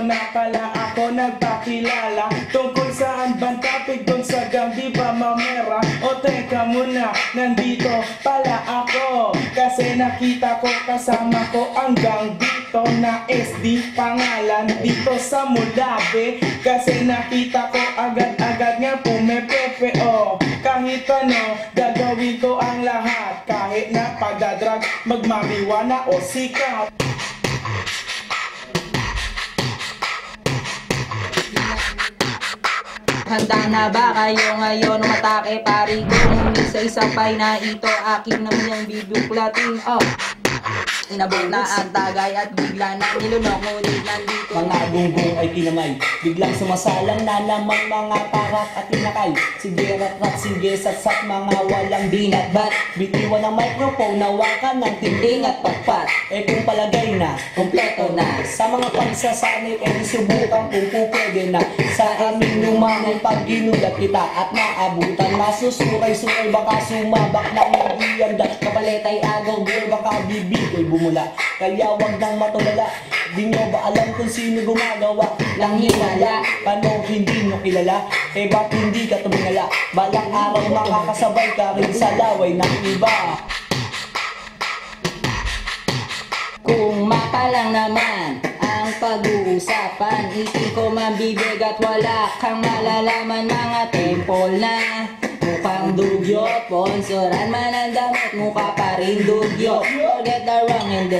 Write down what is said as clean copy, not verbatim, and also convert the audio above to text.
na pala ako nagpakilala. Tungkol saan bang topic dun sa gang, di ba mamera? O teka muna, nandito pala ako kasi nakita ko kasama ko ang gang dito na SD pangalan dito sa Mulabe. Kasi nakita ko agad-agad nga pumepepe. O kahit ano, gagawin ko ang lahat. Kahit na pagdadrag, magmariwana o sikat. Handa na ba kayo ngayon matake pari ko? Ngunit sa isang pay na ito aking naman yung bibuklatin. Inabot na ang tagay at bigla na nilunok. Ngunit nandito mga gunggong ay kinamay, biglang sumasalang na naman mga parak at inakay. Sige rat-rat, sige sat-sat, mga walang dinatbat. Bitiwan ng microphone, nawakan ng tinding at patpat. Kung palagay na, kompleto na sa mga pagsasanit, subukan kung pupwede na. Sa aming lumanay pag ginulat kita at naabutan, masusuray-suray baka sumabak na nag-ianda. Kapaletay agaw, buhay baka bibigay bumula. Kaya wag nang matulala, di nyo ba alam kung sino gumagawa lang hinala? Paano hindi nyo kilala? Ba't hindi ka tumingala? Balang araw makakasabay ka rin sa laway ng iba. kung mapalang naman ang pag-uusapan, isip ko mambibig at wala kang malalaman. Mga temple na mukhang dugyot, sponsoran man ang damit, mukha pa rin dugyot. Forget the wrong and the